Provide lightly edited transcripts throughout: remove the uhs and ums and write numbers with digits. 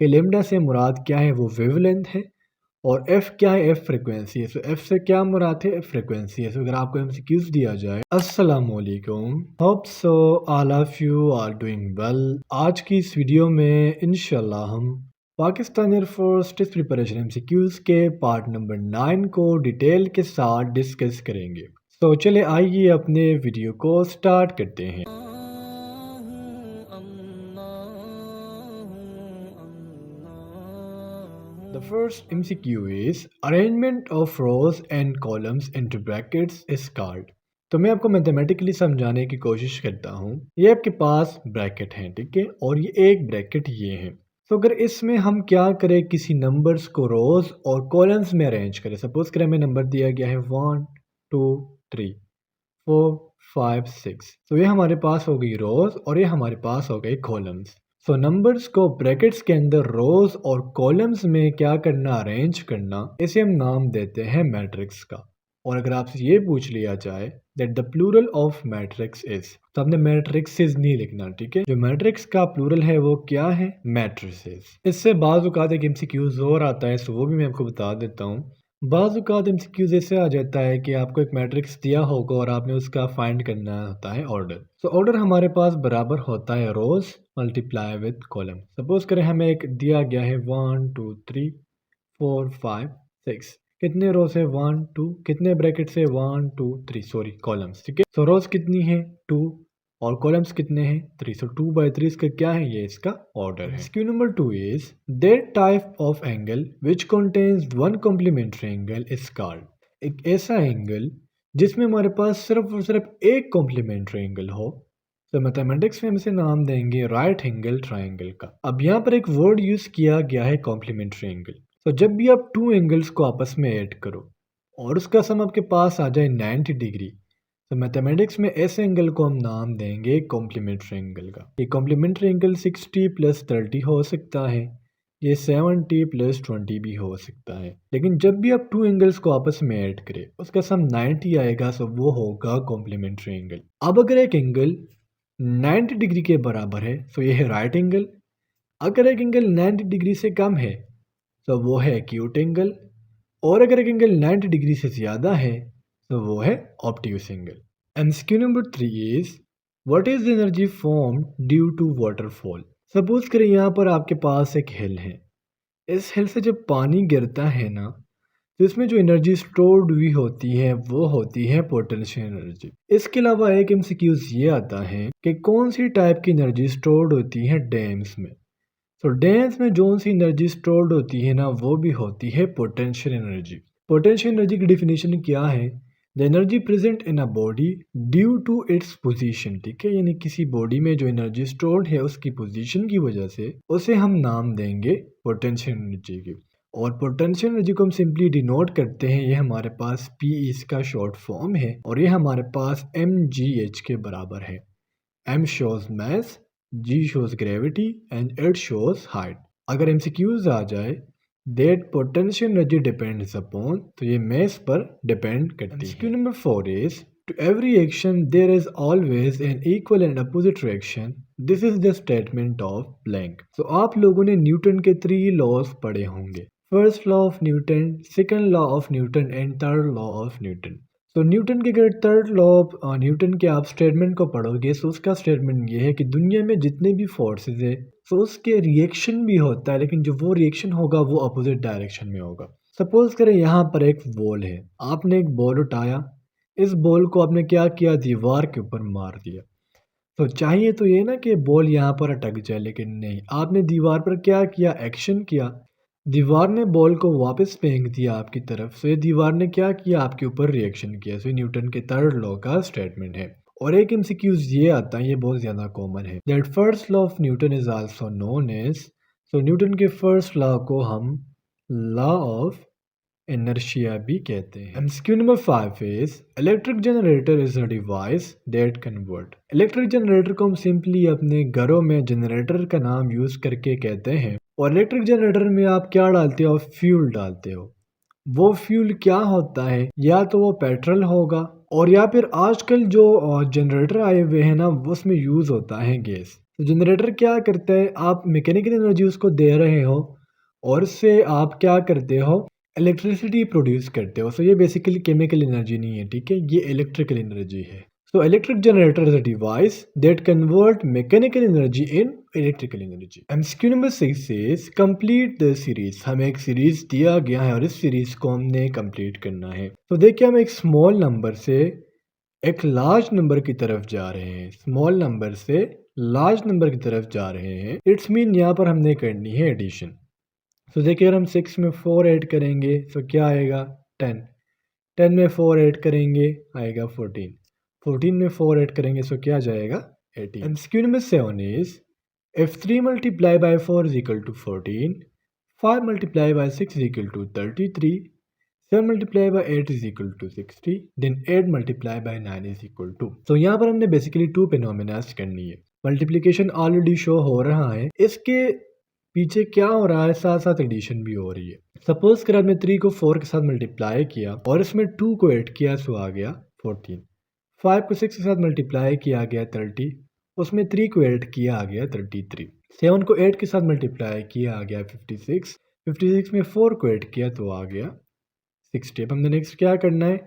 कि लेमडा से मुराद क्या है, वो वेवलेंथ है, और एफ क्या है, एफ फ्रिक्वेंसी है। सो एफ से क्या मुराद है, एफ फ्रिक्वेंसी है। सो अगर आपको एमसीक्यूज दिया जाए, अस्सलाम वालेकुम, hope so all of you are doing well. आज की इस वीडियो में इंशाल्लाह हम Pakistan air force test preparation MCQs के पार्ट नंबर 9 को डिटेल के साथ डिस्कस करेंगे। तो चले आइए अपने वीडियो को स्टार्ट करते हैं। The first MCQ is arrangement of rows and columns into brackets is called। तो मैं आपको मैथमेटिकली समझाने की कोशिश करता हूँ। ये आपके पास ब्रैकेट हैं, ठीक है, और ये एक ब्रैकेट ये है। तो अगर इसमें हम क्या करें, किसी नंबर्स को रोज और कॉलम्स में अरेंज करें। सपोज करें हमें नंबर दिया गया है 1 2 3 4 5 6। तो ये हमारे पास हो गई रोज और ये हमारे पास हो गए कॉलम्स। सो नंबर्स को ब्रैकेट्स के अंदर रोज और कॉलम्स में क्या करना, अरेंज करना, इसे हम नाम देते हैं मैट्रिक्स का। और अगर आपसे ये पूछ लिया जाए that the plural of matrix is, तो आपने मैट्रिक्सेस नहीं लिखना, ठीक है। जो मैट्रिक्स का प्लूरल है वो क्या है, मैट्रिसेस। इससे बाज़ औक़ात एक एमसीक्यूज़ और आता है, सो वो भी मैं आपको बता देता हूँ। बाज़ औक़ात एमसीक्यूज़ ऐसे आ जाता है कि आपको एक मैट्रिक्स दिया होगा और आपने उसका फाइंड करना होता है ऑर्डर। सो ऑर्डर हमारे पास बराबर होता है रोज मल्टीप्लाई विद कॉलम। सपोज करें हमें एक दिया गया है 1 2 3 4 5 6। कितने रोज है, 1 2, कितने ब्रैकेट से 1 2 3, सॉरी कॉलम्स, ठीक है। सो रोज कितनी है 2 और कॉलम्स कितने हैं 3। सो 2 बाई 3 इसका क्या है, ये इसका ऑर्डर है। Q number 2 is that type of angle which contains one complementary angle is called. एक ऐसा एंगल जिसमें हमारे पास सिर्फ और सिर्फ एक कॉम्प्लीमेंट्री एंगल हो। तो मैथमेटिक्स में हम इसे नाम देंगे राइट एंगल ट्राइंगल का। अब यहाँ पर एक वर्ड यूज किया गया है कॉम्प्लीमेंट्री एंगल। तो जब भी आप टू एंगल्स को आपस में ऐड करो और उसका सम आपके पास आ जाए 90 डिग्री, तो मैथमेटिक्स में ऐसे एंगल को हम नाम देंगे कॉम्प्लीमेंट्री एंगल का। ये कॉम्प्लीमेंट्री एंगल 60 + 30 हो सकता है, ये 70 + 20 भी हो सकता है। लेकिन जब भी आप टू एंगल्स को आपस में ऐड करें उसका सम 90 आएगा, सो वो होगा कॉम्प्लीमेंट्री एंगल। अब अगर एक एंगल 90 डिग्री के बराबर है तो ये है राइट एंगल। अगर एक एंगल 90 डिग्री से कम है तो वो है एक्यूट एंगल, और अगर एक एंगल 90 डिग्री से ज़्यादा है तो वो है obtuse angle. MCQ number 3 is what is the energy form due to waterfall. Suppose करें यहाँ पर आपके पास एक हिल है। इस हिल से जब पानी गिरता है ना, तो इसमें जो एनर्जी स्टोर्ड हुई होती है वो होती है पोटेंशियल एनर्जी। इसके अलावा एक एमसीक्यूज ये आता है कि कौन सी टाइप की एनर्जी स्टोर्ड होती है डैम्स में। तो डैम्स में जो सी एनर्जी स्टोर्ड होती है ना, वो भी होती है पोटेंशियल एनर्जी। पोटेंशियल एनर्जी की डिफिनेशन क्या है, the energy present in a body due to its position, ठीक है। यानी किसी बॉडी में जो एनर्जी स्टोर्ड है उसकी पोजीशन की वजह से उसे हम नाम देंगे पोटेंशियल एनर्जी की। और पोटेंशियल एनर्जी को हम सिंपली डिनोट करते हैं, ये हमारे पास पी इसका शॉर्ट फॉर्म है, और ये हमारे पास mgh के बराबर है। m shows mass, g shows gravity and h shows height. अगर MCQs आ जाए that potential energy depends upon, तो ये मास पर डिपेंड करती है। MCQ number 4 is to every action there is always an equal and opposite reaction, this is the statement of blank. तो आप लोगों ने न्यूटन के 3 लॉज पढ़े होंगे, first law of Newton, second law of Newton and third law of Newton. तो Newton के अगर थर्ड लॉ ऑफ न्यूटन के आप स्टेटमेंट को पढ़ोगे तो उसका स्टेटमेंट ये है कि दुनिया में जितने भी फोर्सेस है तो उसके रिएक्शन भी होता है, लेकिन जो वो रिएक्शन होगा वो अपोजिट डायरेक्शन में होगा। सपोज करें यहाँ पर एक बॉल है, आपने एक बॉल उठाया, इस बॉल को आपने क्या किया, दीवार के ऊपर मार दिया। तो चाहिए तो ये ना कि बॉल यहाँ पर अटक जाए, लेकिन नहीं, आपने दीवार पर क्या किया, एक्शन किया, दीवार ने बॉल को वापस फेंक दिया आपकी तरफ। सो ये दीवार ने क्या किया, आपके ऊपर रिएक्शन किया। सो ये न्यूटन के थर्ड लॉ का स्टेटमेंट है। और एक एमसीक्यूज ये आता है, ये बहुत ज़्यादा कॉमन है, that first law of Newton is also known as, so Newton के फर्स्ट लॉ को हम लॉ ऑफ इनर्शिया भी कहते हैं। MCQ number 5 is electric generator is a device that convert. Electric generator को हम सिंपली अपने घरों में जनरेटर का नाम यूज करके कहते हैं। और इलेक्ट्रिक जनरेटर में आप क्या डालते हो, फ्यूल डालते हो। वो फ्यूल क्या होता है, या तो वो पेट्रोल होगा, और या फिर आजकल जो जनरेटर आए हुए हैं ना उसमें यूज होता है गैस। तो जनरेटर क्या करता है, आप मैकेनिकल एनर्जी उसको दे रहे हो और उससे आप क्या करते हो, इलेक्ट्रिसिटी प्रोड्यूस करते हो। सो ये बेसिकली केमिकल एनर्जी नहीं है, ठीक है, ये इलेक्ट्रिकल एनर्जी है। So electric generator is a device that convert mechanical energy in electrical energy. MCQ number 6 says complete the series. हमें एक सीरीज दिया गया है और इस सीरीज को हमने कंप्लीट करना है। तो देखिए हम एक स्मॉल नंबर से एक लार्ज नंबर की तरफ जा रहे हैं, स्मॉल नंबर से लार्ज नंबर की तरफ जा रहे हैं। इट्स मीन यहाँ पर हमने करनी है एडिशन। तो देखिए अगर हम 6 में 4 ऐड करेंगे तो क्या आएगा 10, 10 में 4 ऐड करेंगे आएगा 14, 14 में 4 ऐड करेंगे तो क्या जाएगा 18। MCQ number 7 is if 3 multiply by 4 is equal to 14, 5 multiply by 6 is equal to 33, 7 multiply by 8 is equal to 60, then 8 multiply by 9 is equal to. तो यहाँ पर हमने बेसिकली 2 फिनोमेनास करनी है। मल्टीप्लिकेशन ऑलरेडी शो हो रहा है, इसके पीछे क्या हो रहा है, साथ साथ एडिशन भी हो रही है। सपोज कर आपने 3 को 4 के साथ मल्टीप्लाई किया और इसमें 2 को ऐड किया तो आ गया 14, 5 को 6 के साथ मल्टीप्लाई किया गया 30, उसमें 3 को ऐड किया आ गया 33, 7 को 8 के साथ मल्टीप्लाई किया आ गया 56, 56 में 4 को ऐड किया तो आ गया 60। अब हमने नेक्स्ट क्या करना है,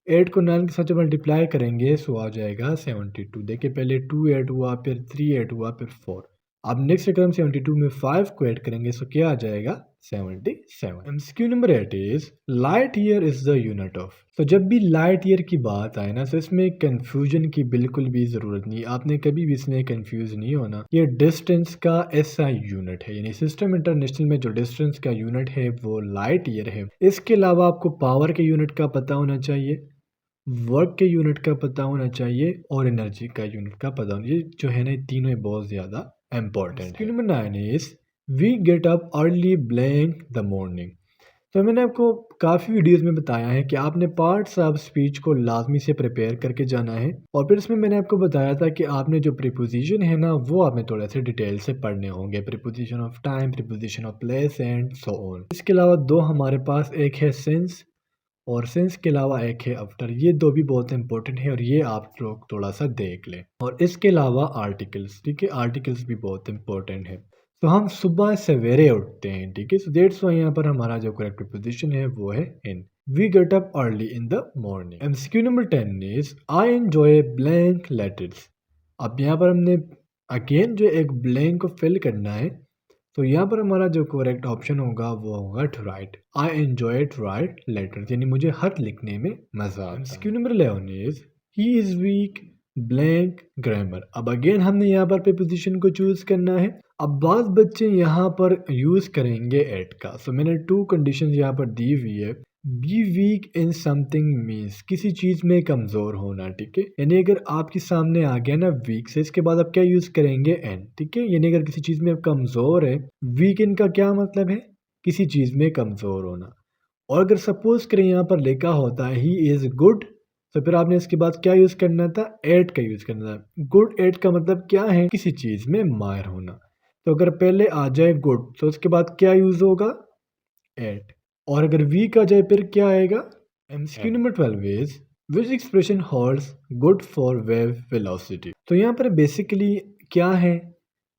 8 को 9 के साथ जब मल्टीप्लाई करेंगे तो आ जाएगा 72। देखिए पहले 2 ऐड हुआ, फिर 3 ऐड हुआ, फिर 4। अब नेक्स्ट अगर हम 72 में 5 को ऐड करेंगे तो क्या आ जाएगा 77। MCQ number 8 is light year is the unit of. तो जब भी लाइट ईयर की बात आए ना तो इसमें कंफ्यूजन की बिल्कुल भी ज़रूरत नहीं, आपने कभी भी इसमें कंफ्यूज नहीं होना। ये डिस्टेंस का ऐसा यूनिट है, यानी सिस्टम इंटरनेशनल में जो डिस्टेंस का यूनिट है वो लाइट ईयर है। इसके अलावा आपको पावर के यूनिट का पता होना चाहिए, वर्क के यूनिट का पता होना चाहिए और एनर्जी का यूनिट का पता होना चाहिए। जो है ना, तीनों बहुत ज़्यादा इम्पॉर्टेंट है। Number 9 is we get up early blank the morning. तो मैंने आपको काफ़ी वीडियोस में बताया है कि आपने पार्ट्स ऑफ स्पीच को लाजमी से प्रिपेयर करके जाना है और फिर इसमें मैंने आपको बताया था कि आपने जो प्रीपोजिशन है ना वो आपने थोड़ा सा डिटेल से पढ़ने होंगे, preposition of time, preposition of place and so on. इसके अलावा दो हमारे पास, एक है सिंस और सिंस के अलावा एक है आफ्टर। ये दो भी बहुत इंपॉर्टेंट है और ये आप लोग थोड़ा सा देख लें। और इसके अलावा आर्टिकल्स, ठीक है, आर्टिकल्स भी बहुत इंपॉर्टेंट है। तो हम सुबह सवेरे उठते हैं, ठीक है, सो दैट्स व्हाई यहाँ पर हमारा जो करेक्ट प्रीपोजिशन है वो है in. We get up early in the morning. MCQ number 10 is I enjoy blank letters. अब यहाँ पर हमने अगेन जो एक ब्लैंक को फिल करना है, तो यहाँ पर हमारा जो करेक्ट ऑप्शन होगा वो होगा to write. I enjoy to write letters, यानी मुझे खत लिखने में मजा आता है। MCQ number 11 is he is weak blank grammar. अब अगेन हमने यहाँ पर प्रीपोजिशन को चूज करना है। अब बात बच्चे यहाँ पर यूज करेंगे एट का। सो मैंने 2 कंडीशंस यहाँ पर दी हुई है। Be weak in something means किसी चीज में कमजोर होना, ठीक है, यानी अगर आपके सामने आ गया ना वीक से, इसके बाद आप क्या यूज करेंगे एन, ठीक है, यानी अगर किसी चीज में आप कमजोर है, वीक इन का क्या मतलब है, किसी चीज में कमजोर होना। और अगर सपोज करें यहाँ पर लिखा होता है ही इज गुड, तो फिर आपने इसके बाद क्या यूज करना था, एट का यूज करना था। गुड एट का मतलब क्या है, किसी चीज में माहिर होना। तो अगर पहले आ जाए गुड तो उसके बाद क्या यूज होगा, एट। और अगर वीक आ जाए फिर क्या आएगा। MCQ number 12 is which expression holds good for wave velocity. तो यहाँ पर बेसिकली क्या है,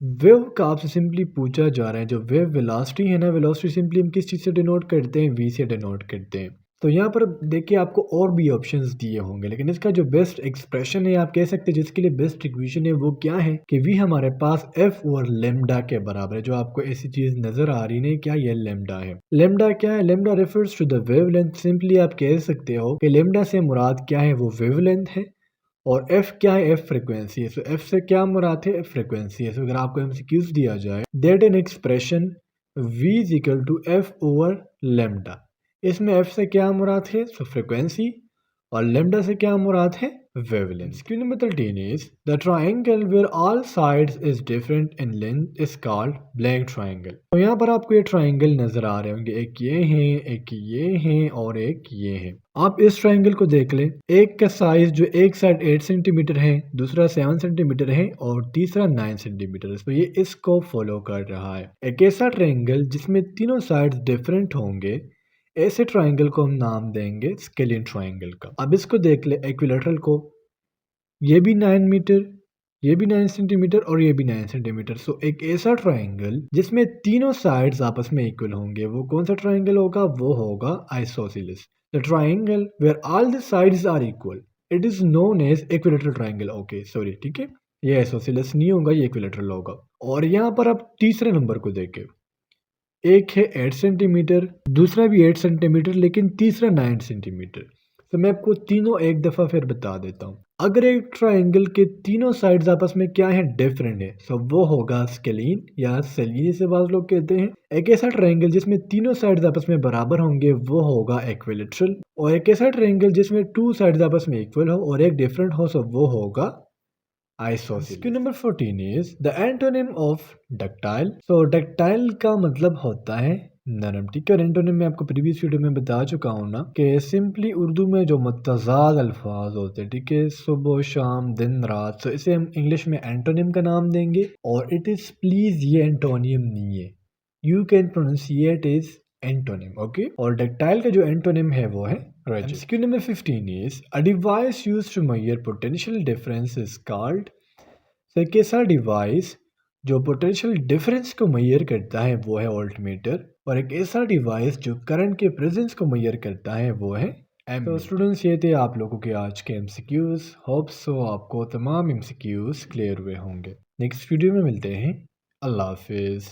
वेव का आपसे सिंपली पूछा जा रहा है। जो वेव वेलोसिटी है ना, वेलोसिटी सिंपली हम किस चीज़ से डिनोट करते हैं, वी से डिनोट करते हैं। तो यहाँ पर देखिए आपको और भी ऑप्शंस दिए होंगे, लेकिन इसका जो बेस्ट एक्सप्रेशन है आप कह सकते हैं, जिसके लिए बेस्ट इक्वेशन है वो क्या है कि वी हमारे पास एफ और लेमडा के बराबर है। जो आपको ऐसी चीज नजर आ रही है क्या, ये लेमडा है। लेमडा क्या है, lambda refers to the wavelength. Simply आप कह सकते हो कि लेमडा से मुराद क्या है, वो वेवलेंथ है। और एफ क्या है, एफ फ्रिक्वेंसी है। सो एफ से क्या मुराद है, एफ फ्रिक्वेंसी है। सो अगर आपको एमसीक्यूज दिया जाए that an expression v is equal to F over lambda, इसमें एफ से क्या मुराद है, सो फ्रिक्वेंसी, और लेमडा से क्या मुराद है, wavelength. Question number 13 is the triangle where all sides is different in length is called blank triangle. तो यहाँ पर आपको ये ट्राइंगल नजर आ रहे होंगे, एक ये है, एक ये है और एक ये है। आप इस ट्राइंगल को देख लें, एक का साइज जो एक साइड 8 सेंटीमीटर है, दूसरा 7 सेंटीमीटर है और तीसरा 9 सेंटीमीटर है। तो ये इसको फॉलो कर रहा है। एक ऐसा ट्राइंगल जिसमें तीनों साइड्स डिफरेंट होंगे, ऐसे ट्राइंगल को हम नाम देंगे स्केलियन ट्राइंगल का। अब इसको देख ले, इक्विलैटरल को, ये भी 9 मीटर, ये भी 9 सेंटीमीटर और ये भी 9 सेंटीमीटर। सो एक ऐसा ट्राइंगल जिसमें तीनों साइड्स आपस में इक्वल होंगे, वो कौन सा ट्राइंगल होगा? वो होगा isosceles. The triangle where all the sides are equal, it is known as equilateral triangle. Okay sorry, ठीक है, ये आइसोसेलेस नहीं होगा, ये इक्विलेटरल होगा। और यहाँ पर आप तीसरे नंबर को देखें, एक है 8 सेंटीमीटर, दूसरा भी 8 सेंटीमीटर, लेकिन तीसरा 9 सेंटीमीटर। तो मैं आपको तीनों एक दफ़ा फिर बता देता हूँ। अगर एक ट्राइंगल के तीनों साइड्स आपस में क्या है? डिफरेंट है, तो वो होगा स्केलीन या सेलीन से बाज़ लोग कहते हैं। एक ऐसा ट्राइंगल जिसमें तीनों साइड्स आपस में बराबर होंगे वो होगा इक्विलेटरल। और एक ऐसा ट्राइंगल जिसमें टू साइड्स आपस में इक्वल हो और एक डिफरेंट हो, तो वो होगा isosceles. Question number 14 is the antonym of ductile. तो डक्टाइल का मतलब होता है नरम, ठीक है। और एंटोनिम मैं आपको प्रीवियस वीडियो में बता चुका हूँ ना कि सिंपली उर्दू में जो मुतज़ाद अल्फाज होते हैं, ठीक है, सुबह शाम दिन रात, तो इसे हम इंग्लिश में एंटोनिम का नाम देंगे। और इट इज़ प्लीज़ ये एंटोनियम नहीं है, you can pronunciate is antonym, okay. और डक्टाइल का जो एंटोनिम है वो है rigid. MCQ number 15 is a device used to measure potential difference is called। तो एक ऐसा डिवाइस जो पोटेंशियल डिफरेंस को मेजर करता है वो है वोल्टमीटर। और एक ऐसा डिवाइस जो करंट के प्रेजेंस को मेजर करता है वो है एम। तो स्टूडेंट्स, ये थे आप लोगों के आज के MCQs। होप सो आपको तमाम MCQs क्लियर हुए होंगे। नेक्स्ट वीडियो में मिलते हैं। अल्लाह हाफिज़।